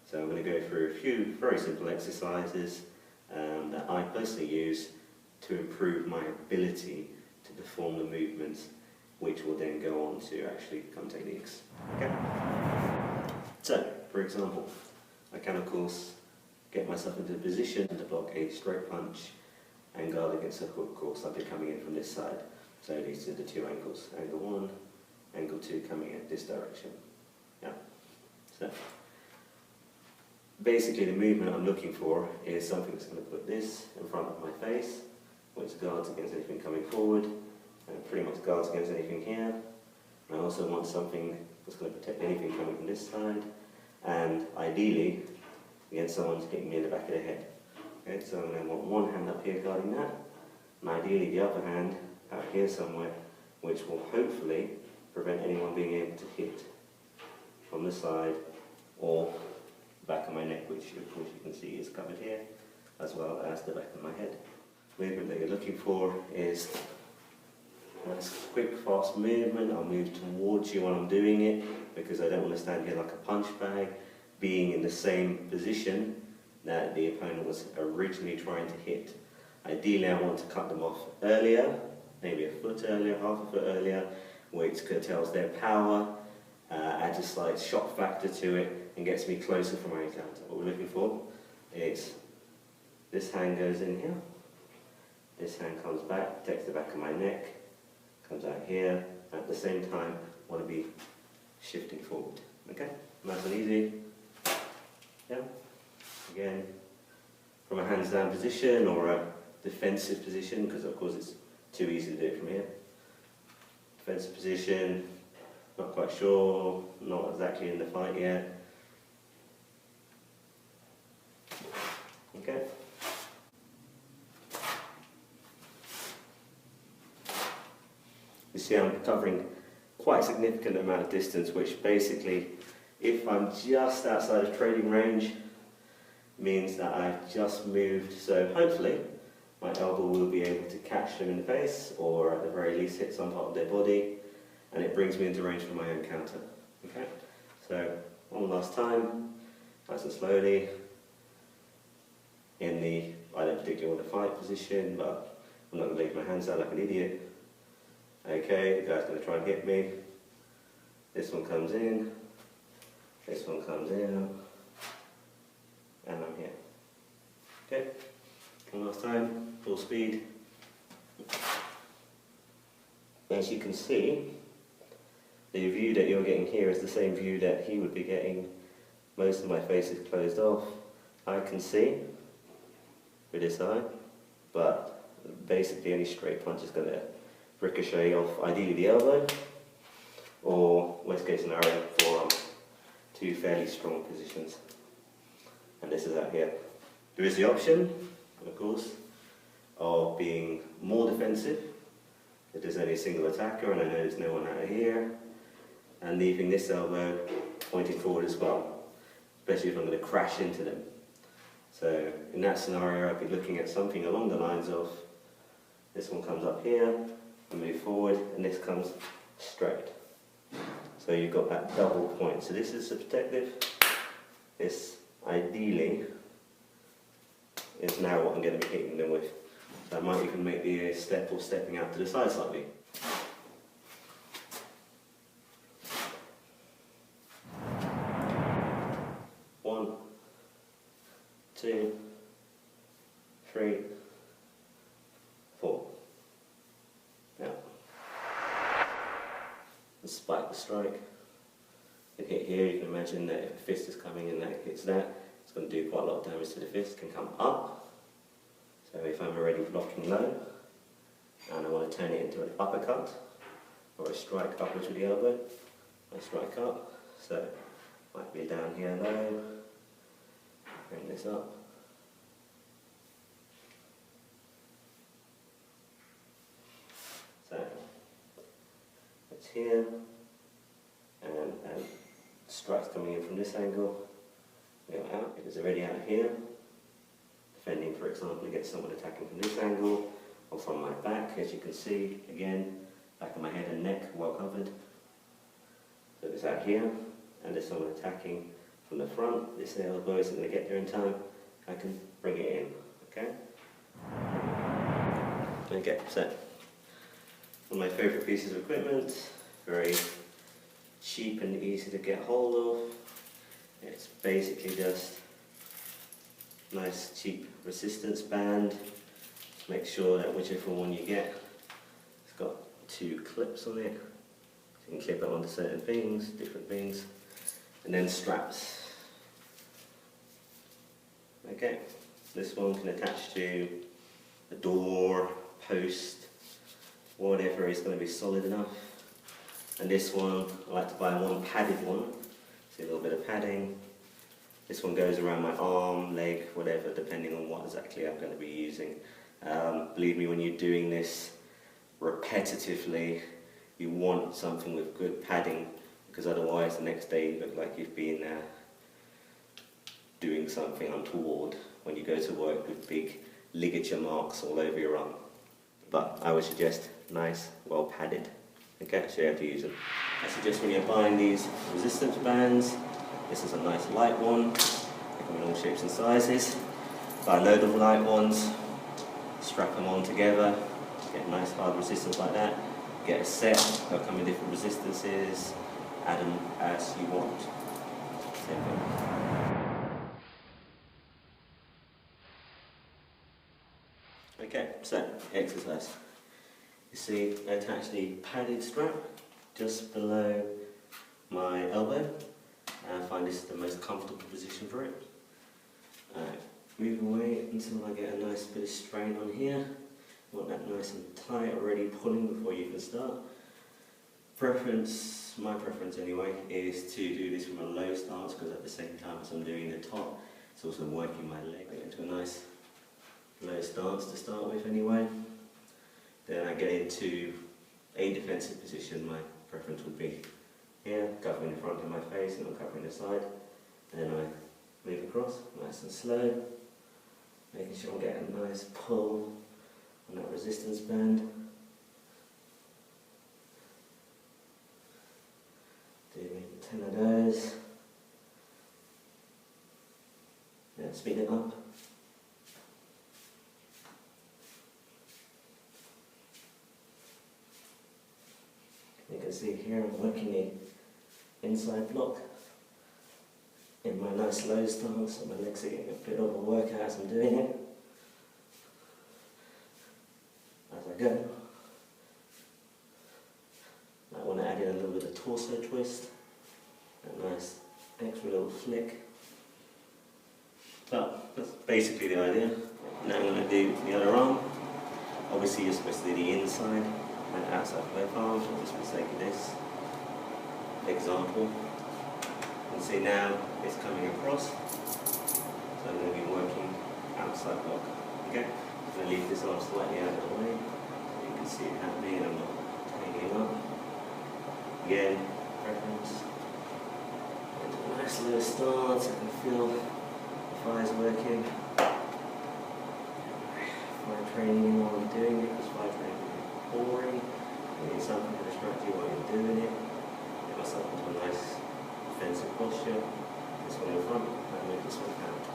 So I'm going to go through a few very simple exercises that I personally use to improve my ability to perform the movements, which will then go on to actually become techniques. Okay? So, for example, I can of course get myself into a position to block a straight punch and guard against a hook, of course. I'll be coming in from this side. So these are the two angles. Angle 1, angle 2 coming in this direction. Yeah. So basically the movement I'm looking for is something that's going to put this in front of my face, which guards against anything coming forward, and pretty much guards against anything here. And I also want something that's going to protect anything coming from this side, and ideally against someone hitting me in the back of the head. Okay, so I'm going to want one hand up here guarding that, and ideally the other hand out here somewhere, which will hopefully prevent anyone being able to hit from the side or back of my neck, which of course you can see is covered here, as well as the back of my head. Movement that you're looking for is a quick, fast movement. I'll move towards you while I'm doing it, because I don't want to stand here like a punch bag, being in the same position that the opponent was originally trying to hit. Ideally I want to cut them off earlier, maybe a foot earlier, half a foot earlier, which curtails their power, adds a slight shock factor to it, and gets me closer for my encounter. What we're looking for is this hand goes in here, this hand comes back, protects the back of my neck, comes out here. At the same time, I want to be shifting forward. Okay? Nice and easy. Yeah? Again, from a hands down position or a defensive position, because of course it's too easy to do it from here. Defensive position, not quite sure, not exactly in the fight yet. Okay. You see I'm covering quite a significant amount of distance, which basically, if I'm just outside of trading range, means that I've just moved, so hopefully my elbow will be able to catch them in the face, or at the very least hit some part of their body, and it brings me into range for my own counter. Okay? So, one last time, nice and slowly, in the, I don't particularly want to fight position, but I'm not going to leave my hands out like an idiot. Okay, the guy's going to try and hit me. This one comes in, this one comes in, and I'm here. Okay, one last time, full speed. As you can see, the view that you're getting here is the same view that he would be getting. Most of my face is closed off. I can see with this eye, but basically any straight punch is going to ricochet off ideally the elbow, or worst case scenario, forearm. Two fairly strong positions. And this is out here. There is the option, of course, of being more defensive if there's only a single attacker and I know there's no one out here, and leaving this elbow pointing forward as well, especially if I'm going to crash into them. So in that scenario I'd be looking at something along the lines of this one comes up here, I move forward, and this comes straight. So you've got that double point. So this is the protective. This, ideally, is now what I'm going to be hitting them with. So I might even make the step or stepping out to the side slightly. One, two, three, four. Now, spike the strike. You hit here, you can imagine that if a fist is coming and that hits that, it's going to do quite a lot of damage to the fist. It can come up. So if I'm already blocking low, and I want to turn it into an uppercut, or a strike upwards with the elbow, I strike up. So might be down here low, bring this up. So it's here, and strikes coming in from this angle, go out. If it's already out here, defending, for example, against someone attacking from this angle, or from my back, as you can see, again, back of my head and neck well covered. So it's out here, and there's someone attacking from the front. This elbow isn't going to get there in time. I can bring it in, okay? Okay, so one of my favourite pieces of equipment, very cheap and easy to get hold of. It's basically just nice cheap resistance band. Just make sure that whichever one you get, it's got 2 clips on it. So you can clip it onto certain things, different things, and then straps. Okay, this one can attach to a door, post, whatever is going to be solid enough. And this one, I like to buy one padded one. See a little bit of padding. This one goes around my arm, leg, whatever, depending on what exactly I'm going to be using. Believe me, when you're doing this repetitively, you want something with good padding, because otherwise the next day you look like you've been doing something untoward when you go to work with big ligature marks all over your arm. But I would suggest nice, well padded. Okay, so you have to use them. I suggest when you're buying these resistance bands, this is a nice light one. They come in all shapes and sizes. Buy a load of light ones, strap them on together, get nice hard resistance like that. Get a set, they'll come in different resistances, add them as you want. Same thing. Okay, so exercise. You see, I attach the padded strap just below my elbow, and I find this is the most comfortable position for it. Move away until I get a nice bit of strain on here. Want that nice and tight, already pulling before you can start. Preference, my preference anyway, is to do this from a low stance, because at the same time as I'm doing the top, it's also working my leg. I get into a nice low stance to start with anyway. Then I get into a defensive position. My preference would be here, covering the front of my face and I'm covering the side. Then I move across, nice and slow, making sure I'm getting a nice pull on that resistance band. Do 10 of those. Yeah, speed it up. You can see here I'm working the inside block in my nice low stance, so my legs are getting a bit of a workout as I'm doing it. As I go. I want to add in a little bit of torso twist, a nice extra little flick. So that's basically the idea. Now I'm going to do the other arm. Obviously you're supposed to do the inside and outside of both arms, just for the sake of this example. You can see now it's coming across, so I'm going to be working outside block. Okay, I'm going to leave this arm slightly out of the way, so you can see it happening and I'm not taking it up. Again, preference. Nice little stance, I can feel the thighs working. Fire training while I'm doing it, because fire training is boring. You need something to distract you while you're doing it. Get myself into a nice defensive posture. This one in front, and move this one out.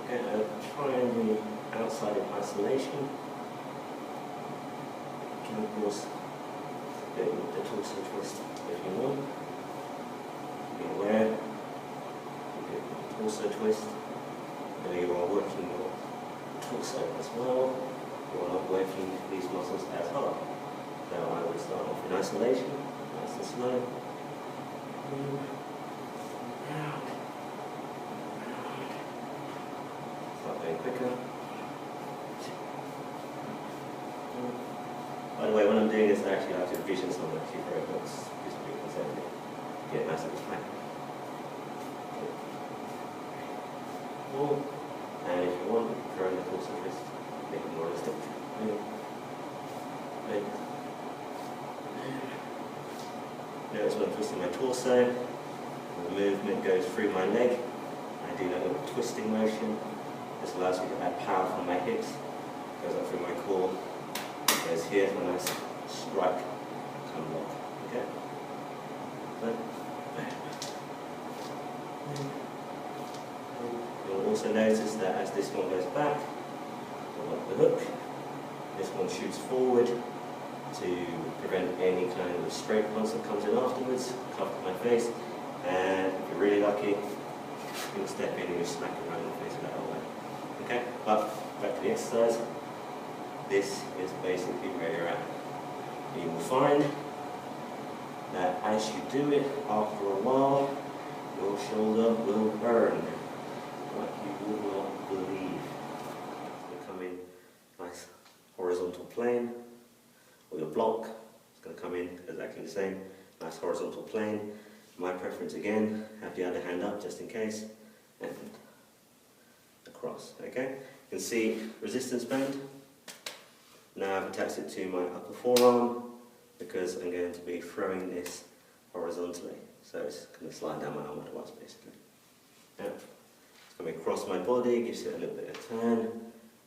Okay, I'll try and do outside in isolation. You can of course do the torso twist if you want. Be aware. You do the torso twist. Now you are working your torso as well. You are not working these muscles as hard. So I would start off in isolation, nice and slow. Start going quicker. By the way, when I'm doing this, I actually like to envision someone actually very close, just because I get massive effect. And if you want, throw in the torso twist, make it more realistic. Notice when I'm twisting my torso, the movement goes through my leg. I do that little twisting motion. This allows me to add power from my hips. Goes up through my core. Goes here for a nice strike, come block. Okay? So, also notice that as this one goes back, like the hook, this one shoots forward to prevent any kind of straight punch that comes in afterwards, cover my face, and if you're really lucky, you'll step in and you'll smack it right in the face with that elbow. Okay, but back to the exercise. This is basically where you're at. You will find that as you do it, after a while, your shoulder will burn like you would not believe. It's going to come in nice horizontal plane, or your block is going to come in exactly the same, nice horizontal plane. My preference again, have the other hand up just in case, and across, okay? You can see resistance band. Now I've attached it to my upper forearm because I'm going to be throwing this horizontally. So it's going to slide down my arm otherwise, basically. Yeah. It's coming across my body, gives it a little bit of turn.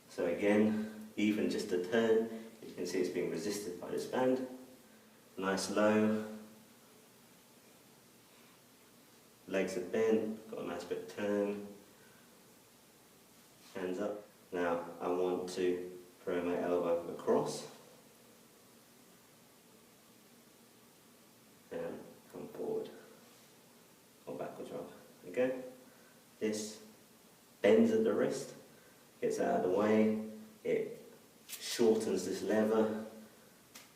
So again, even just a turn, you can see it's being resisted by this band. Nice low. Legs are bent, got a nice bit of turn. Hands up. Now I want to throw my elbow across and come forward or backwards rather. Okay? This bends at the wrist, gets out of the way, it shortens this lever,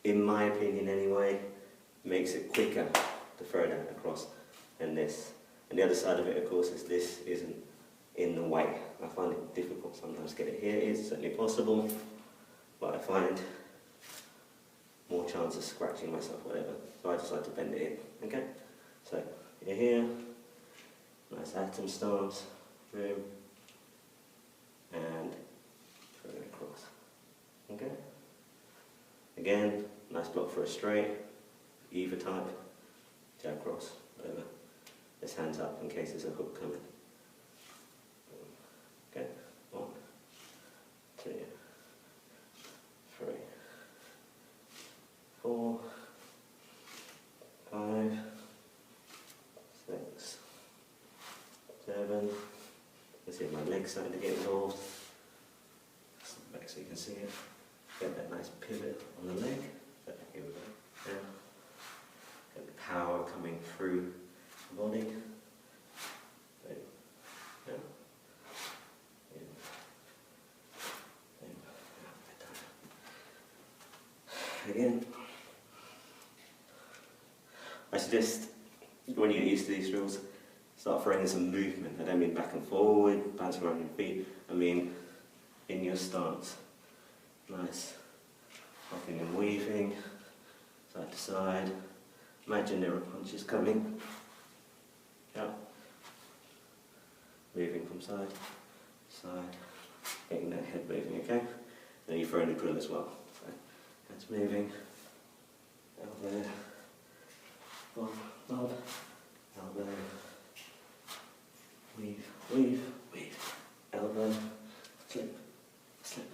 in my opinion anyway, makes it quicker to throw that across than this. And the other side of it, of course, is this isn't in the way. I find it difficult sometimes to get it here. It is certainly possible, but I find more chance of scratching myself, whatever. So I just like to bend it in. Okay? So you're here, nice atom stance, boom, and throw it across. Okay? Again, nice block for a straight, either type, jab cross, whatever. This hand's up in case there's a hook coming. Okay, 1, 2, 3, 4, 5, 6, 7. Let's see if my leg's starting to get involved. Stand back so you can see it. Get that nice pivot on the leg. Here we go. Now, get the power coming through the body. Again, I suggest when you get used to these drills, start throwing in some movement. I don't mean back and forward, bouncing around your feet. I mean in your stance. Nice rocking and weaving, side to side. Imagine there are punches coming. Yeah. Moving from side to side, getting that head moving, okay? Then you throw in the drill as well. So, head's moving, elbow, bob, elbow, weave, weave, weave, elbow, slip, slip,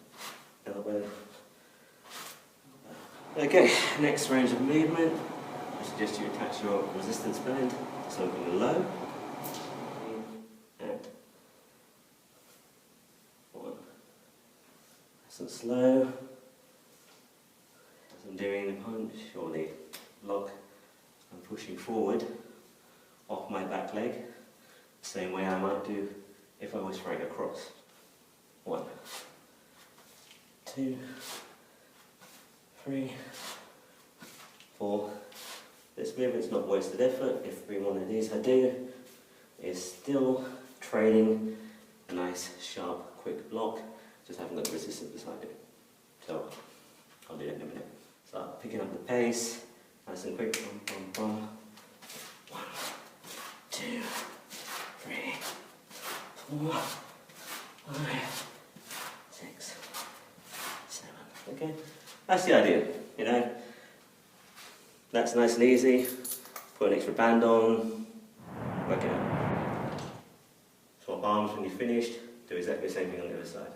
elbow, elbow. Okay, next range of movement. I suggest you attach your resistance band to something low. And 1. Nice and slow. As I'm doing the punch or the lock, I'm pushing forward off my back leg, the same way I might do if I was throwing across. 1, 2, 3, 4. This movement's not wasted effort. Every one of these I do is still training a nice, sharp, quick block. Just haven't got the resistance beside it. So I'll do that in a minute. Start picking up the pace, nice and quick. Bum, bum, bum. 1, 2, 3, 4, 5, 6, 7. Okay, that's the idea. You know, that's nice and easy. Put an extra band on. Work it out. Swap arms when you're finished. Do exactly the same thing on the other side.